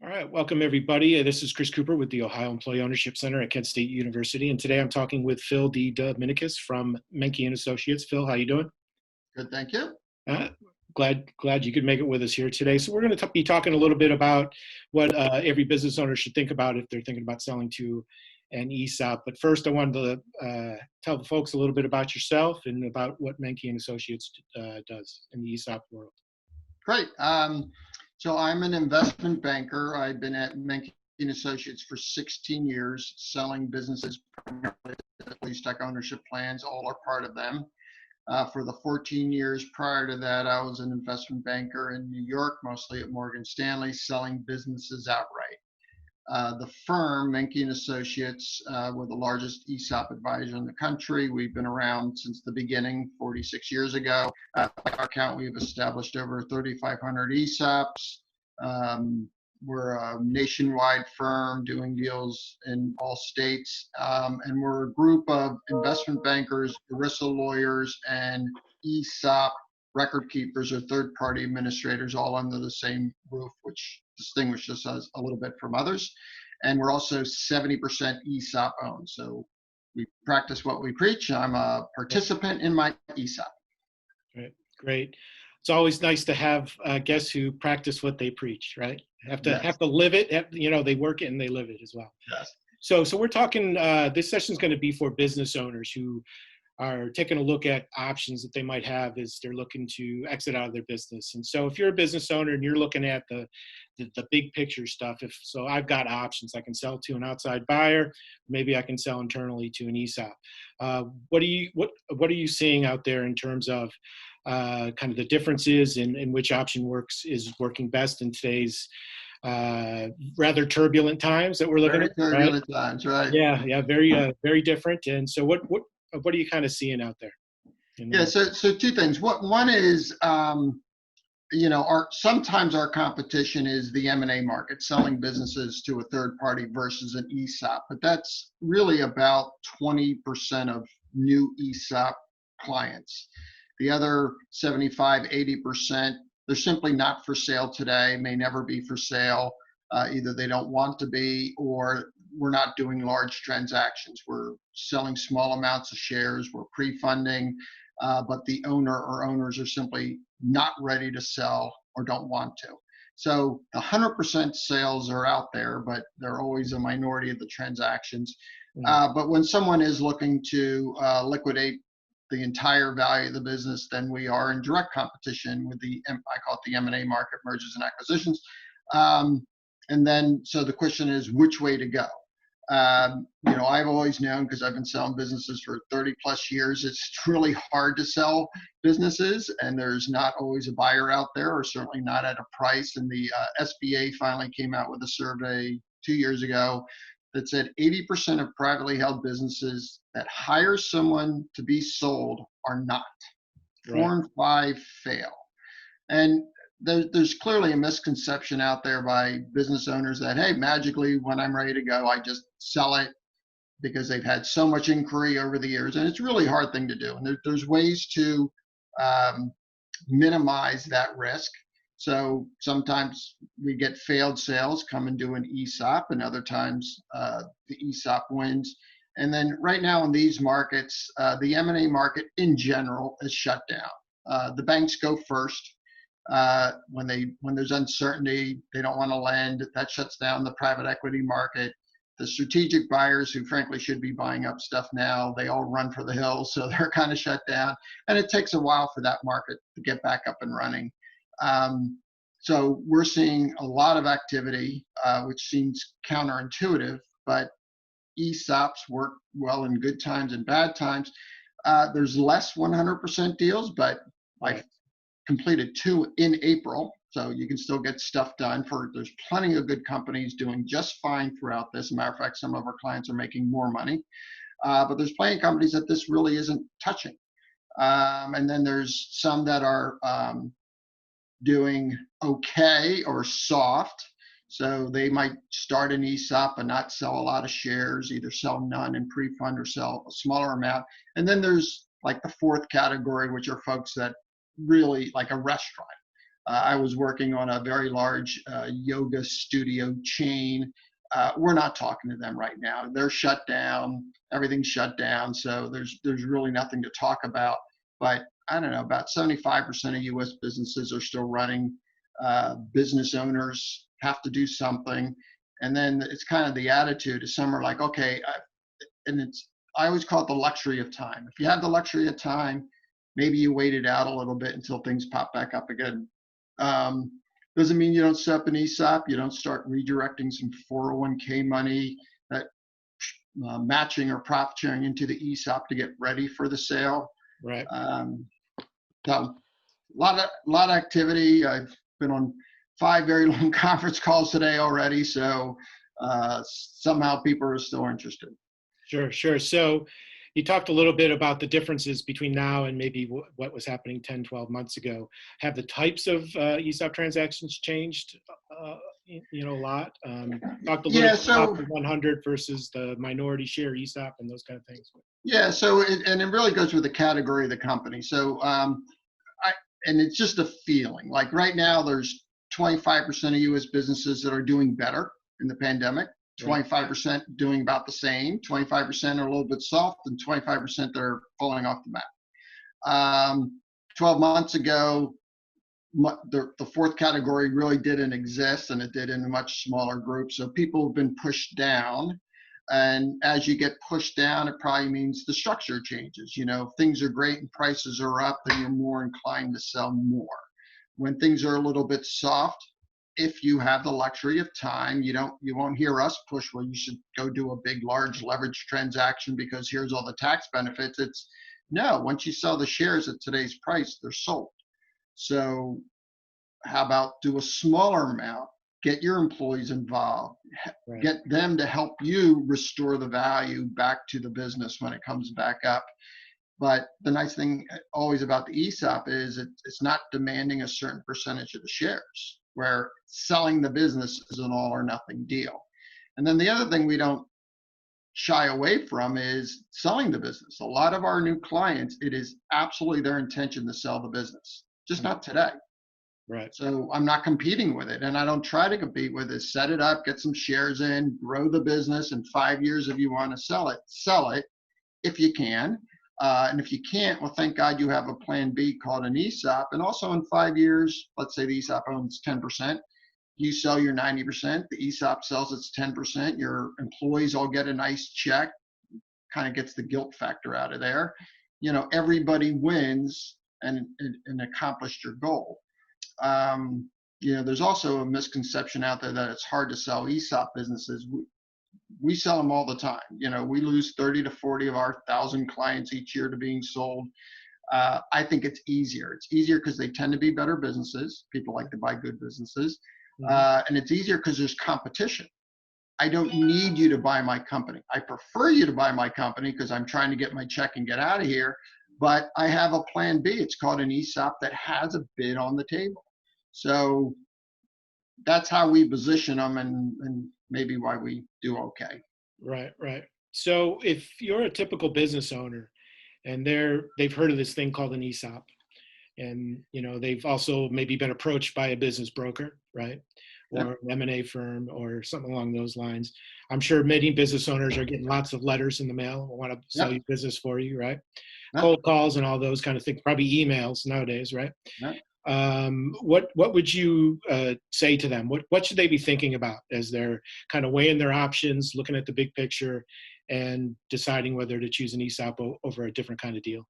All right, welcome everybody. This is Chris Cooper with the Ohio Employee Ownership Center at Kent State University, and today I'm talking with Phil DeDominicis from Menke Associates. Phil, how you doing? Good, thank you. Uh, glad you could make it with us here today. So we're going to be talking a little bit about what every business owner should think about if they're thinking about selling to an ESOP. But first, I wanted to tell the folks a little bit about yourself and about what Menke Associates does in the ESOP world. Great. So I'm an investment banker. I've been at Menke Associates for 16 years, selling businesses, primarily stock ownership plans, all are part of them. For the 14 years prior to that, I was an investment banker in New York, mostly at Morgan Stanley, selling businesses outright. The firm, Menke Associates, we're the largest ESOP advisor in the country. We've been around since the beginning, 46 years ago. By our count, we've established over 3,500 ESOPs. We're a nationwide firm doing deals in all states. And we're a group of investment bankers, ERISA lawyers, and ESOP record keepers or third-party administrators all under the same roof, which distinguishes us a little bit from others. And we're also 70% ESOP owned. So we practice what we preach. I'm a participant in my ESOP. Great. It's always nice to have guests who practice what they preach, right? Have to live it. They work it and they live it as well. Yes. So we're talking. This session is going to be for business owners who are taking a look at options that they might have as they're looking to exit out of their business. And so if you're a business owner and you're looking at the big picture stuff, so I've got options. I can sell to an outside buyer. Maybe I can sell internally to an ESOP. What are you seeing out there in terms of kind of the differences in which option is working best in today's rather turbulent times that we're looking at? Turbulent times, right? Yeah, very different. And so what are you kind of seeing out there? So two things. One is, sometimes our competition is the M&A market, selling businesses to a third party versus an ESOP, but that's really about 20% of new ESOP clients. The other 75, 80%, they're simply not for sale today, may never be for sale. Either they don't want to be, or we're not doing large transactions. We're selling small amounts of shares, we're pre-funding, but the owner or owners are simply not ready to sell or don't want to. So the 100% sales are out there, but they're always a minority of the transactions. But when someone is looking to liquidate the entire value of the business, then we are in direct competition with I call it the M&A market, mergers and acquisitions. And then, so the question is which way to go? I've always known, because I've been selling businesses for 30 plus years, it's really hard to sell businesses, and there's not always a buyer out there, or certainly not at a price. And the SBA finally came out with a survey 2 years ago that said 80% of privately held businesses that hire someone to be sold are not. Right. 4 in 5 fail. And there's clearly a misconception out there by business owners that, hey, magically, when I'm ready to go, I just sell it, because they've had so much inquiry over the years. And it's a really hard thing to do. And there's ways to minimize that risk. So sometimes we get failed sales, come and do an ESOP, and other times the ESOP wins. And then right now in these markets, the M&A market in general is shut down. The banks go first. When there's uncertainty, they don't want to lend. That shuts down the private equity market. The strategic buyers, who frankly should be buying up stuff now, they all run for the hills, so they're kind of shut down. And it takes a while for that market to get back up and running. So we're seeing a lot of activity, which seems counterintuitive, but ESOPs work well in good times and bad times. There's less 100% deals, but I've completed 2 in April, so you can still get stuff done. There's plenty of good companies doing just fine throughout this. As a matter of fact, some of our clients are making more money, but there's plenty of companies that this really isn't touching. And then there's some that are doing okay or soft. So they might start an ESOP and not sell a lot of shares, either sell none and pre-fund or sell a smaller amount. And then there's like the fourth category, which are folks that really, like a restaurant. I was working on a very large yoga studio chain. We're not talking to them right now. They're shut down. Everything's shut down. So there's really nothing to talk about. But I don't know, about 75% of U.S. businesses are still running. Business owners have to do something. And then it's kind of the attitude is some are like, okay, I always call it the luxury of time. If you have the luxury of time, maybe you wait it out a little bit until things pop back up again. Doesn't mean you don't set up an ESOP. You don't start redirecting some 401k money, that matching or profit sharing into the ESOP to get ready for the sale. Right. So a lot of activity. I've been on 5 very long conference calls today already. So somehow people are still interested. Sure. So you talked a little bit about the differences between now and maybe what was happening 10, 12 months ago. Have the types of ESOP transactions changed, a lot? Talked a little bit about the 100 versus the minority share ESOP and those kind of things. Yeah, so it really goes with the category of the company. So and it's just a feeling. Like right now, there's 25% of U.S. businesses that are doing better in the pandemic. 25% doing about the same, 25% are a little bit soft, and 25% they're falling off the map. 12 months ago, the fourth category really didn't exist, and it did in a much smaller group. So people have been pushed down. And as you get pushed down, it probably means the structure changes. If things are great and prices are up, then you're more inclined to sell more. When things are a little bit soft, if you have the luxury of time, you won't hear us push, well, you should go do a big, large leverage transaction because here's all the tax benefits. It's no, once you sell the shares at today's price, they're sold. So how about do a smaller amount, get your employees involved, get them to help you restore the value back to the business when it comes back up. But the nice thing always about the ESOP is it's not demanding a certain percentage of the shares, where selling the business is an all or nothing deal. And then the other thing we don't shy away from is selling the business. A lot of our new clients, it is absolutely their intention to sell the business, just not today. Right. So I'm not competing with it, and I don't try to compete with it. Set it up, get some shares in, grow the business. In 5 years, if you want to sell it if you can. And if you can't, well, thank God you have a plan B called an ESOP. And also in 5 years, let's say the ESOP owns 10%. You sell your 90%, the ESOP sells its 10%. Your employees all get a nice check, kind of gets the guilt factor out of there. Everybody wins and accomplished your goal. There's also a misconception out there that it's hard to sell ESOP businesses. We sell them all the time. We lose 30 to 40 of our 1,000 clients each year to being sold. I think it's easier. It's easier because they tend to be better businesses. People like to buy good businesses. And it's easier because there's competition. I don't need you to buy my company. I prefer you to buy my company because I'm trying to get my check and get out of here. But I have a plan B. It's called an ESOP that has a bid on the table. So that's how we position them and maybe why we do okay. Right. So if you're a typical business owner and they've heard of this thing called an ESOP, and they've also maybe been approached by a business broker, right? Or an M&A firm or something along those lines. I'm sure many business owners are getting lots of letters in the mail, want to sell you business for you, right? Cold calls and all those kind of things, probably emails nowadays, right? What would you say to them? What should they be thinking about as they're kind of weighing their options, looking at the big picture, and deciding whether to choose an ESOP over a different kind of deal?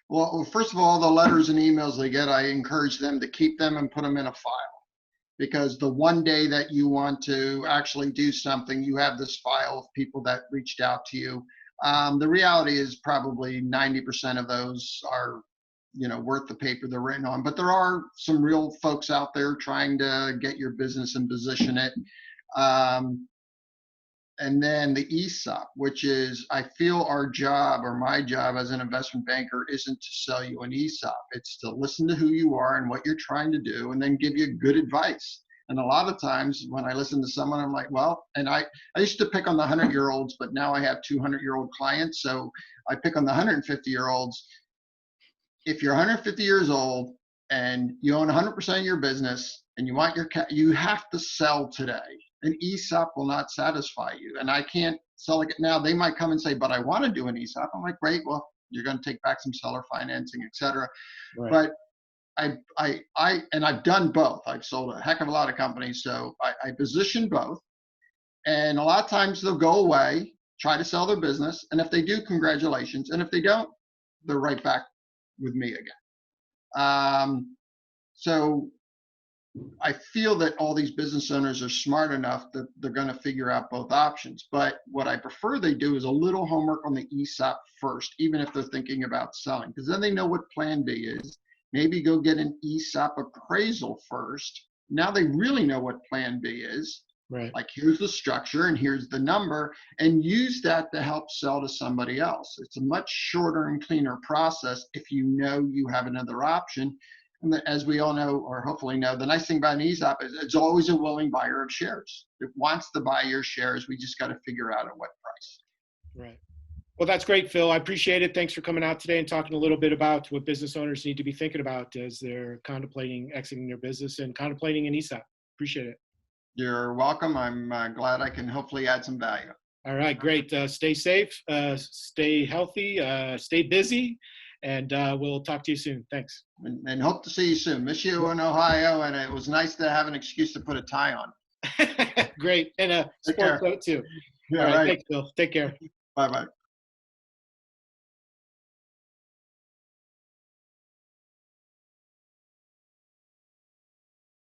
Well, first of all, the letters and emails they get, I encourage them to keep them and put them in a file. Because the one day that you want to actually do something, you have this file of people that reached out to you. The reality is probably 90% of those are worth the paper they're written on. But there are some real folks out there trying to get your business and position it. And then the ESOP, which is, I feel our job or my job as an investment banker isn't to sell you an ESOP. It's to listen to who you are and what you're trying to do and then give you good advice. And a lot of times when I listen to someone, I'm like, well, and I used to pick on the 100-year-olds, but now I have 200-year-old clients. So I pick on the 150-year-olds. If you're 150 years old and you own 100% of your business and you want you have to sell today. An ESOP will not satisfy you. And I can't sell it now. They might come and say, but I want to do an ESOP. I'm like, great, well, you're going to take back some seller financing, et cetera. Right. But and I've done both. I've sold a heck of a lot of companies. So I position both. And a lot of times they'll go away, try to sell their business. And if they do, congratulations. And if they don't, they're right back with me again. So I feel that all these business owners are smart enough that they're going to figure out both options. But what I prefer they do is a little homework on the ESOP first, even if they're thinking about selling, because then they know what plan B is. Maybe go get an ESOP appraisal first. Now they really know what plan B is. Right. Like, here's the structure and here's the number, and use that to help sell to somebody else. It's a much shorter and cleaner process if you know you have another option. And as we all know, or hopefully know, the nice thing about an ESOP is it's always a willing buyer of shares. It wants to buy your shares. We just got to figure out at what price. Right. Well, that's great, Phil. I appreciate it. Thanks for coming out today and talking a little bit about what business owners need to be thinking about as they're contemplating exiting their business and contemplating an ESOP. Appreciate it. You're welcome. I'm glad I can hopefully add some value. All right, great. Stay safe, stay healthy, stay busy, and we'll talk to you soon. Thanks. And hope to see you soon. Miss you in Ohio, and it was nice to have an excuse to put a tie on. Great. And a sport coat too. Yeah, All right, right. thanks, Phil. Take care. Bye-bye.